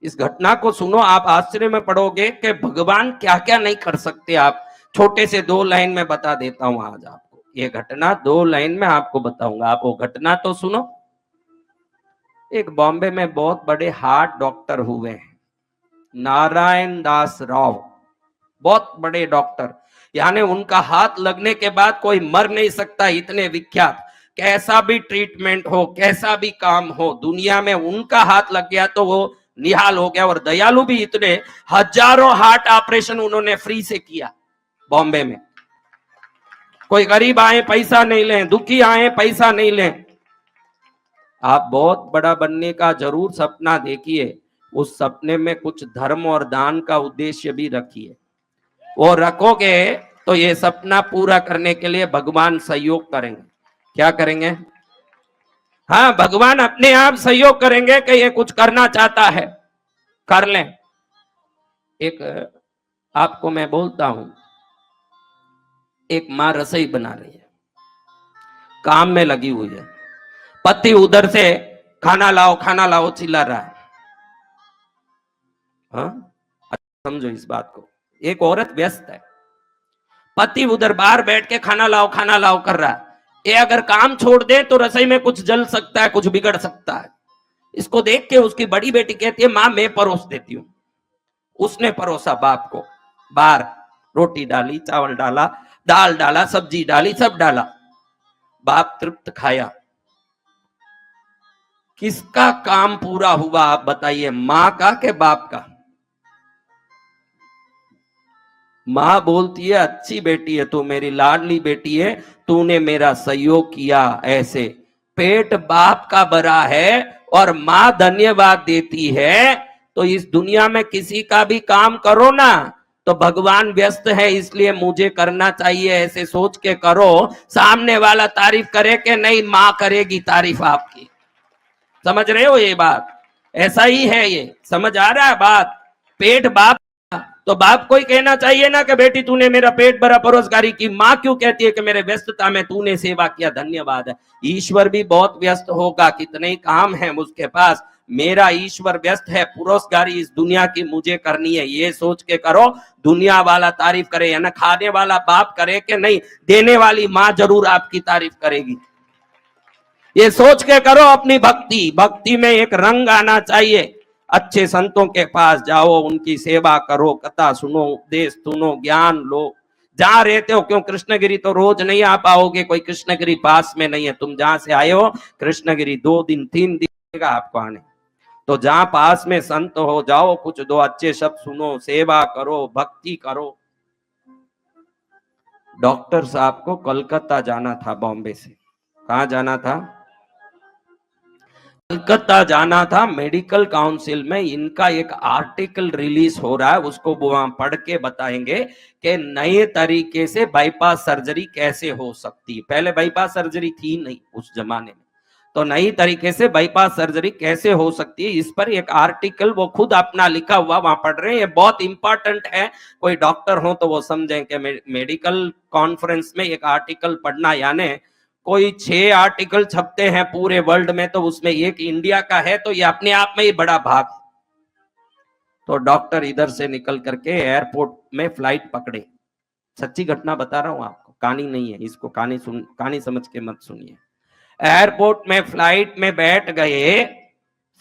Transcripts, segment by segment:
इस घटना को सुनो, आप आश्चर्य में पड़ोगे कि भगवान क्या क्या नहीं कर सकते। आप छोटे से 2 लाइन में बता देता हूं आज आपको, ये घटना 2 लाइन में आपको बताऊंगा। आप वो घटना तो सुनो। एक बॉम्बे में बहुत बड़े हार्ट डॉक्टर हुए हैं, नारायण दास राव, बहुत बड़े डॉक्टर, यानी उनका हाथ लगने के बाद कोई मर नहीं सकता, इतने विख्यात। कैसा भी ट्रीटमेंट हो, कैसा भी काम हो, दुनिया में उनका हाथ लग गया तो वो निहाल हो गया। और दयालु भी इतने, हजारों हार्ट ऑपरेशन उन्होंने फ्री से किया बॉम्बे में। कोई गरीब आए पैसा नहीं लें, दुखी आए पैसा नहीं लें। आप बहुत बड़ा बनने का जरूर सपना देखिए, उस सपने में कुछ धर्म और दान का उद्देश्य भी रखिए। वो रखोगे तो ये सपना पूरा करने के लिए भगवान सहयोग करेंगे। क्या करेंगे? हाँ, भगवान अपने आप सहयोग करेंगे कि ये कुछ करना चाहता है, कर लें। एक आपको मैं बोलता हूं, एक मां रसोई बना रही है, काम में लगी हुई है, पति उधर से खाना लाओ चिल्ला रहा है। हाँ, समझो इस बात को। एक औरत व्यस्त है, पति उधर बाहर बैठ के खाना लाओ कर रहा है। ये अगर काम छोड़ दे तो रसोई में कुछ जल सकता है, कुछ बिगड़ सकता है। इसको देख के उसकी बड़ी बेटी कहती है, मां मैं परोस देती हूँ। उसने परोसा बाप को, बाहर रोटी डाली, चावल डाला, दाल डाला, सब्जी डाली, सब डाला। बाप तृप्त खाया। किसका काम पूरा हुआ आप बताइए, मां का के बाप का? मां बोलती है, अच्छी बेटी है तू, मेरी लाडली बेटी है, तूने मेरा सहयोग किया। ऐसे पेट बाप का भरा है और मां धन्यवाद देती है। तो इस दुनिया में किसी का भी काम करो ना, तो भगवान व्यस्त है इसलिए मुझे करना चाहिए, ऐसे सोच के करो। सामने वाला तारीफ करे कि नहीं, मां करेगी तारीफ आपकी। समझ रहे हो ये बात? ऐसा ही है, ये समझ आ रहा है बात? पेट बाप, तो बाप को ही कहना चाहिए ना कि बेटी तूने मेरा पेट भरा, परोसगारी की। मां क्यों कहती है कि मेरे व्यस्तता में तूने सेवा किया, धन्यवाद है। ईश्वर भी बहुत व्यस्त होगा, कितने ही काम है उसके पास, मेरा ईश्वर व्यस्त है, पुरोसगारी इस दुनिया की मुझे करनी है, ये सोच के करो। दुनिया वाला तारीफ करे या ना, खाने वाला बाप करे कि नहीं, देने वाली मां जरूर आपकी तारीफ करेगी। ये सोच के करो अपनी भक्ति। भक्ति में एक रंग आना चाहिए। अच्छे संतों के पास जाओ, उनकी सेवा करो, कथा सुनो, उपदेश सुनो, ज्ञान लो। जहां रहते हो, क्यों कृष्णगिरी तो रोज नहीं आ पाओगे, कोई कृष्णगिरी पास में नहीं है। तुम जहां से आए हो कृष्णगिरी 2 दिन 3 दिन लगेगा आपको आने। तो जहां पास में संत हो, जाओ, कुछ 2 अच्छे शब्द सुनो, सेवा करो, भक्ति करो। डॉक्टर साहब को कोलकाता जाना था बॉम्बे से। कहां जाना था? कलकत्ता जाना था। मेडिकल काउंसिल में इनका एक आर्टिकल रिलीज हो रहा है, उसको वहां पढ़ के बताएंगे कि नए तरीके से बाईपास सर्जरी कैसे हो सकती है। पहले बाईपास सर्जरी थी नहीं उस जमाने में, तो नई तरीके से बाईपास सर्जरी कैसे हो सकती है, इस पर एक आर्टिकल वो खुद अपना लिखा हुआ वहां पढ़ रहे हैं। ये बहुत इंपॉर्टेंट है, कोई डॉक्टर हो तो वो समझें कि मेडिकल कॉन्फ्रेंस में एक आर्टिकल पढ़ना, यानी कोई 6 आर्टिकल छपते हैं पूरे वर्ल्ड में, तो उसमें एक इंडिया का है, तो ये अपने आप में ही बड़ा भाग। तो डॉक्टर इधर से निकल करके एयरपोर्ट में फ्लाइट पकड़े। सच्ची घटना बता रहा हूं आपको, कहानी नहीं है, इसको कहानी समझ के मत सुनिए। एयरपोर्ट में फ्लाइट में बैठ गए,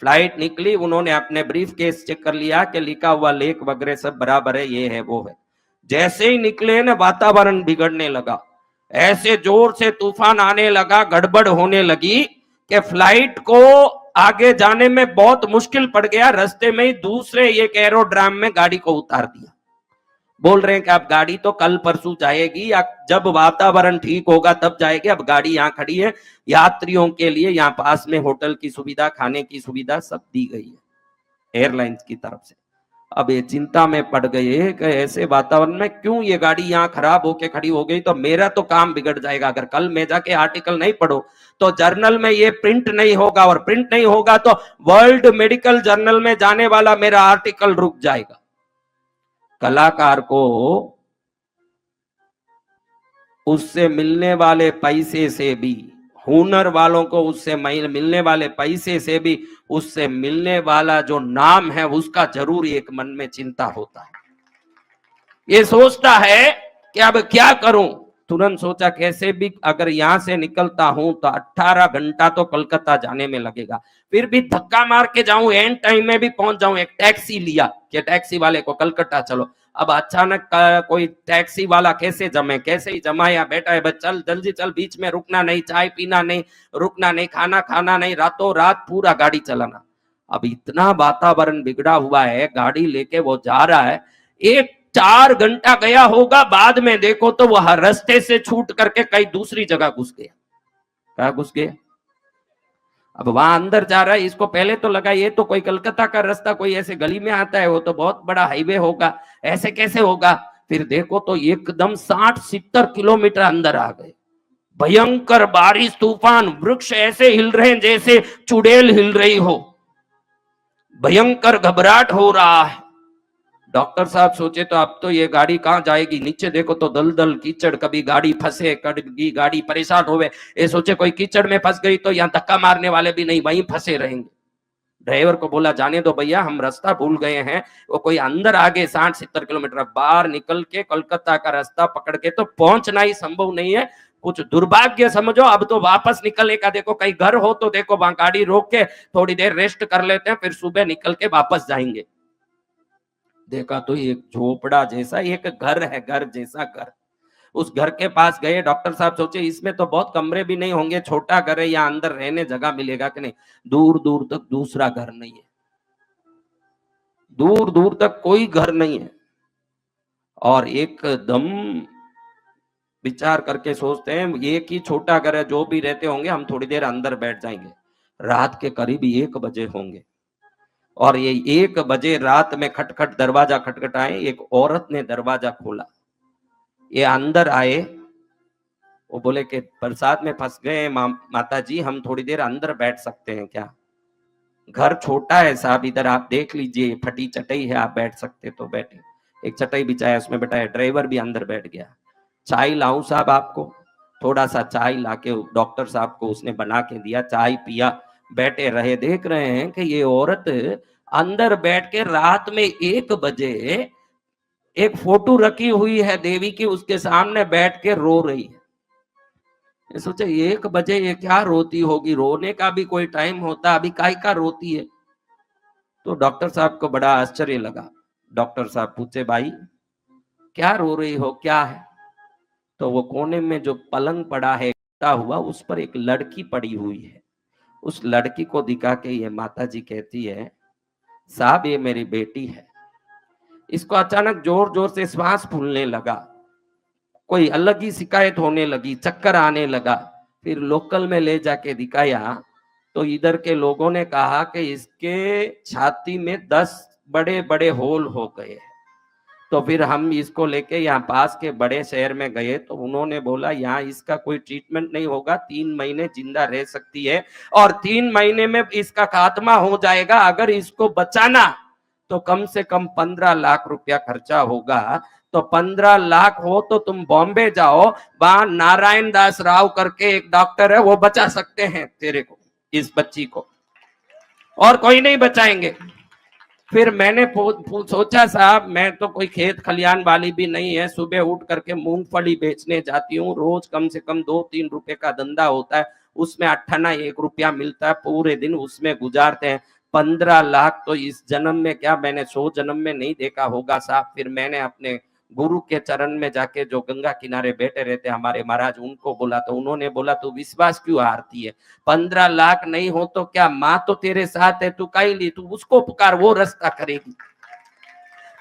फ्लाइट निकली, उन्होंने अपने ब्रीफ केस चेक कर लिया कि लिखा हुआ लेख वगैरह सब बराबर है, ये है वो है। जैसे ही निकले ना, वातावरण बिगड़ने लगा, ऐसे जोर से तूफान आने लगा, गड़बड़ होने लगी कि फ्लाइट को आगे जाने में बहुत मुश्किल पड़ गया। रास्ते में ही दूसरे एक एरोड्राम में गाड़ी को उतार दिया। बोल रहे हैं कि अब गाड़ी तो कल परसों जाएगी, या जब वातावरण ठीक होगा तब जाएगी। अब गाड़ी यहाँ खड़ी है, यात्रियों के लिए यहाँ पास में होटल की सुविधा, खाने की सुविधा सब दी गई है एयरलाइंस की तरफ से। अब ये चिंता में पड़ गए कि ऐसे वातावरण में क्यों ये गाड़ी यहाँ खराब होके खड़ी हो गई, तो मेरा तो काम बिगड़ जाएगा। अगर कल मैं जाके आर्टिकल नहीं पढ़ो तो जर्नल में ये प्रिंट नहीं होगा, और प्रिंट नहीं होगा तो वर्ल्ड मेडिकल जर्नल में जाने वाला मेरा आर्टिकल रुक जाएगा। कलाकार को उससे मिलने वाले पैसे से भी हुनर वालों को उससे मिलने वाले पैसे से भी उससे मिलने वाला जो नाम है उसका जरूर एक मन में चिंता होता है। ये सोचता है कि अब क्या करूं, तुरंत सोचा कैसे भी अगर यहां से निकलता हूं तो 18 घंटा तो कलकत्ता जाने में लगेगा, फिर भी धक्का मार के जाऊं, एंड टाइम में भी पहुंच जाऊं। एक टैक्सी लिया कि टैक्सी वाले को कलकत्ता चलो। अब अचानक कोई टैक्सी वाला कैसे जमे, कैसे ही जमाया, बेटा है बस चल जल्दी चल, बीच में रुकना नहीं, चाय पीना नहीं, रुकना नहीं, खाना खाना नहीं, रातों रात पूरा गाड़ी चलाना। अब इतना वातावरण बिगड़ा हुआ है, गाड़ी लेके वो जा रहा है, एक 4 घंटा गया होगा, बाद में देखो तो वह रास्ते से छूट करके कहीं दूसरी जगह घुस गया। कहा घुस गया? अब वहां अंदर जा रहा है, इसको पहले तो लगा ये तो कोई कलकत्ता का रास्ता कोई ऐसे गली में आता है, वो तो बहुत बड़ा हाईवे होगा, ऐसे कैसे होगा। फिर देखो तो एकदम 60-70 किलोमीटर अंदर आ गए। भयंकर बारिश, तूफान, वृक्ष ऐसे हिल रहे हैं जैसे चुड़ैल हिल रही हो, भयंकर घबराहट हो रहा है। डॉक्टर साहब सोचे तो अब तो ये गाड़ी कहां जाएगी, नीचे देखो तो दलदल कीचड़, कभी गाड़ी फंसे, कभी गाड़ी परेशान होवे। ये सोचे कोई कीचड़ में फंस गई तो यहाँ धक्का मारने वाले भी नहीं, वहीं फंसे रहेंगे। ड्राइवर को बोला जाने दो भैया, हम रास्ता भूल गए हैं, वो कोई अंदर आगे 60-70 किलोमीटर बाहर निकल के कलकत्ता का रास्ता पकड़ के तो पहुंचना ही संभव नहीं है। कुछ दुर्भाग्य समझो, अब तो वापस निकलने का देखो, कहीं घर हो तो देखो वहां गाड़ी रोक के थोड़ी देर रेस्ट कर लेते हैं, फिर सुबह निकल के वापस जाएंगे। देखा तो एक झोपड़ा जैसा एक घर है, घर जैसा घर। उस घर के पास गए, डॉक्टर साहब सोचे इसमें तो बहुत कमरे भी नहीं होंगे, छोटा घर है, या अंदर रहने जगह मिलेगा कि नहीं। दूर दूर तक दूसरा घर नहीं है, दूर दूर तक कोई घर नहीं है। और एकदम विचार करके सोचते हैं एक ही छोटा घर है, जो भी रहते होंगे हम थोड़ी देर अंदर बैठ जाएंगे। रात के करीब 1 बजे होंगे, और ये 1 बजे रात में खटखट दरवाजा खटखटाए, एक औरत ने दरवाजा खोला। ये अंदर आए, वो बोले कि बरसात में फंस गए माता जी, हम थोड़ी देर अंदर बैठ सकते हैं क्या? घर छोटा है साहब, इधर आप देख लीजिए, फटी चटाई है, आप बैठ सकते तो बैठे। एक चटाई बिछाया, उसमें बैठाया, ड्राइवर भी अंदर बैठ गया। चाय लाऊं साहब आपको? थोड़ा सा चाय लाके डॉक्टर साहब को उसने बना के दिया, चाय पिया, बैठे रहे। देख रहे हैं कि ये औरत अंदर बैठ के रात में 1 बजे एक फोटो रखी हुई है देवी की, उसके सामने बैठ के रो रही है। ये सोचे 1 बजे ये क्या रोती होगी, रोने का भी कोई टाइम होता, अभी काय का रोती है। तो डॉक्टर साहब को बड़ा आश्चर्य लगा। डॉक्टर साहब पूछे भाई क्या रो रही हो, क्या है? तो वो कोने में जो पलंग पड़ा है हुआ, उस पर एक लड़की पड़ी हुई है। उस लड़की को दिखा के ये माता जी कहती है साहब ये मेरी बेटी है। इसको अचानक जोर जोर से श्वास फूलने लगा, कोई अलग ही शिकायत होने लगी, चक्कर आने लगा। फिर लोकल में ले जाके दिखाया तो इधर के लोगों ने कहा कि इसके छाती में 10 बड़े बड़े होल हो गए। तो फिर हम इसको लेके यहाँ पास के बड़े शहर में गए, तो उन्होंने बोला यहाँ इसका कोई ट्रीटमेंट नहीं होगा, 3 महीने जिंदा रह सकती है और 3 महीने में इसका खात्मा हो जाएगा। अगर इसको बचाना तो कम से कम 15 लाख रुपया खर्चा होगा। तो 15 लाख हो तो तुम बॉम्बे जाओ, वहां नारायण दास राव करके एक डॉक्टर है, वो बचा सकते हैं तेरे को, इस बच्ची को, और कोई नहीं बचाएंगे। फिर मैंने सोचा साहब मैं तो कोई खेत खलियान वाली भी नहीं है, सुबह उठ करके मूंगफली बेचने जाती हूँ, रोज कम से कम 2-3 रुपए का धंधा होता है, उसमें 8 आना 1 रुपया मिलता है, पूरे दिन उसमें गुजारते हैं। 15 लाख तो इस जन्म में क्या, मैंने 100 जन्म में नहीं देखा होगा साहब। फिर मैंने अपने गुरु के चरण में जाके, जो गंगा किनारे बैठे रहते हमारे महाराज, उनको बोला, तो उन्होंने बोला तू विश्वास क्यों हारती है, 15 लाख नहीं हो तो क्या, माँ तो तेरे साथ है, तू काई ली, तू उसको पुकार, वो रास्ता करेगी।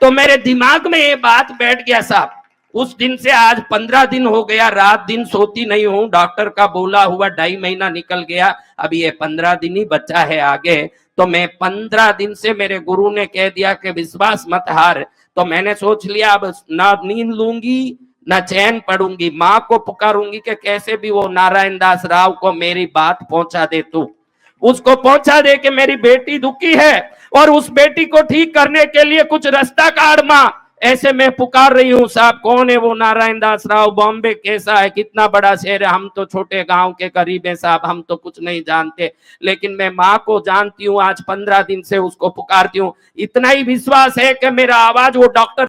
तो मेरे दिमाग में ये बात बैठ गया साहब। उस दिन से आज 15 दिन हो गया, रात दिन सोती नहीं हूं, डॉक्टर का बोला हुआ 2.5 महीना निकल गया, अभी ये 15 दिन ही बचा है आगे। तो मैं 15 दिन से, मेरे गुरु ने कह दिया कि विश्वास मत हार, तो मैंने सोच लिया अब ना नींद लूंगी ना चैन पड़ूंगी, माँ को पुकारूंगी कि कैसे भी वो नारायण दास राव को मेरी बात पहुंचा दे, तू उसको पहुंचा दे कि मेरी बेटी दुखी है और उस बेटी को ठीक करने के लिए कुछ रास्ता काढ़ माँ। ऐसे मैं पुकार रही हूँ साहब, कौन है वो नारायण दास राव, बॉम्बे कैसा है, कितना बड़ा शहर है, हम तो छोटे गांव के करीब हैं साहब, हम तो कुछ नहीं जानते, लेकिन मैं माँ को जानती हूँ, आज 15 दिन से उसको पुकारती हूँ, इतना ही विश्वास है कि मेरा आवाज वो डॉक्टर